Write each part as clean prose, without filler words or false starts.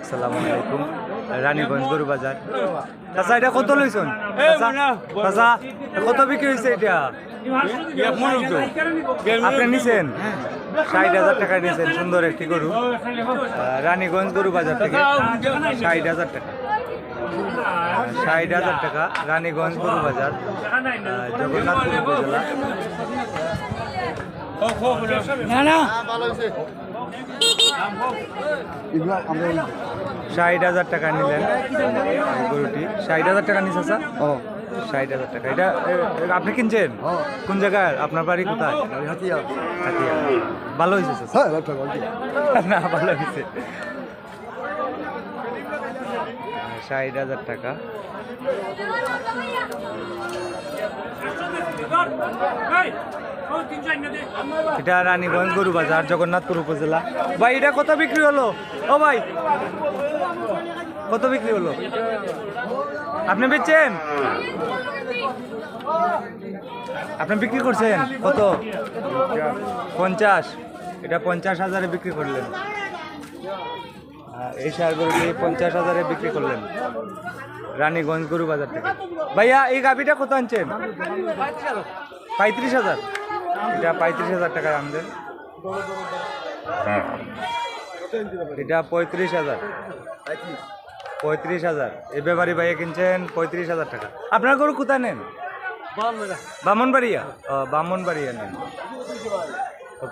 আসসালামু আলাইকুম। রানীগঞ্জ গরু বাজার। চাচা এটা কত লইছেন? চাচা কত বিক্রি হয়েছে এটা? আপনি নিছেন ৬০,০০০ টাকা নিছেন। সুন্দর একটি গরু রানীগঞ্জ গরু বাজার থেকে ৬০,০০০ টাকা। ৬০,০০০ টাকা রানীগঞ্জ গরু বাজার, জগন্নাথপুর উপজেলা। ৬০,০০০ টাকা নিলেন গরুটি। ৬০,০০০ টাকা নিছে স্যার? ৬০,০০০ টাকা। এটা আপনি কিনছেন কোন জায়গায়? আপনার বাড়ি কোথায়? হাতিয়া। ভালো হয়েছে স্যার? না ভালো হয়েছে। ৬০,০০০ টাকা। এটা রানীগঞ্জ গরু বাজার, জগন্নাথপুর উপজেলা। ভাই এটা কত বিক্রি হলো? ও ভাই কত বিক্রি হলো? আপনি বেচছেন? আপনি বিক্রি করছেন কত? ৫০। এটা ৫০,০০০ বিক্রি করলেন। এই সার গরুটি ৫০,০০০ বিক্রি করলেন রানীগঞ্জ গরু বাজার থেকে। ভাইয়া এই গাভিটা কত আনছেন? ৩৫,০০০। এটা ৩৫,০০০ টাকায় আনলেন। এটা ৩৫,০০০। ৩৫,০০০ এই ব্যাপারী ভাইয়া কিনছেন ৩৫,০০০ টাকা। আপনার গরু কোথায় নেন? বামনবাড়িয়া। বামনবাড়িয়া নেন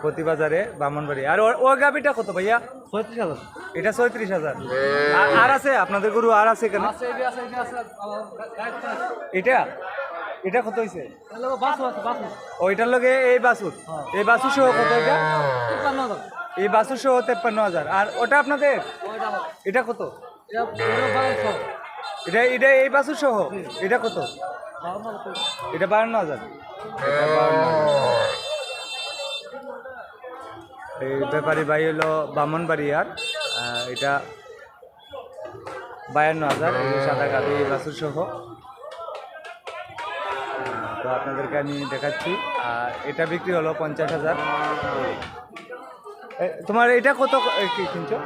প্রতি বাজারে, বামনবাড়িয়া। আর ও গাভিটা কত ভাইয়া? ৩৬,০০০। এটা ৩৬,০০০। আর আছে আপনাদের গরু? আর আছে কেন? এটা এটা কত হয়েছে? ওইটার লগে এই বাছুর, এই বাছুর সহ কত? এটা এই বাছুর সহ ৫৩,০০০। আর ওটা আপনাদের? এটা কত? এটা এটা এই বাছুর সহ এটা কত? এটা ৫২,০০০। এই ব্যাপারী ভাই হলো বামনবাড়িয়ার। এটা ৫২,০০০ সাদা গাভী বাছুর সহ। তো আপনাদেরকে আমি দেখাচ্ছি। আর এটা বিক্রি হলো ৫০,০০০। তোমার এটা কত কিনছো?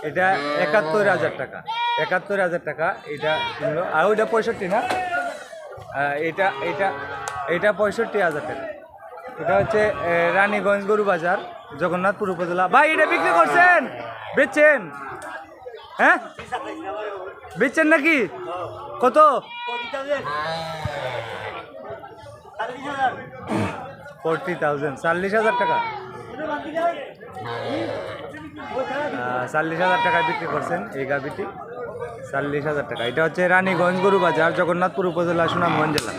এটা ৭১,০০০ টাকা। ৭১,০০০ টাকা এটা কিনলো। আর ওইটা ৬৫ না? এটা এটা এটা ৬৫,০০০ টাকা। এটা হচ্ছে রানীগঞ্জ গরু বাজার, জগন্নাথপুর উপজেলা। ভাই এটা বিক্রি করছেন? বেচছেন? হ্যাঁ বেচছেন নাকি? কত? 40,000। ৪০,০০০ টাকা। ৪০,০০০ টাকায় বিক্রি করছেন এই গাভিটি। ৪০,০০০ টাকা। এটা হচ্ছে রানীগঞ্জ গরু বাজার, জগন্নাথপুর উপজেলা, সুনামগঞ্জ জেলা।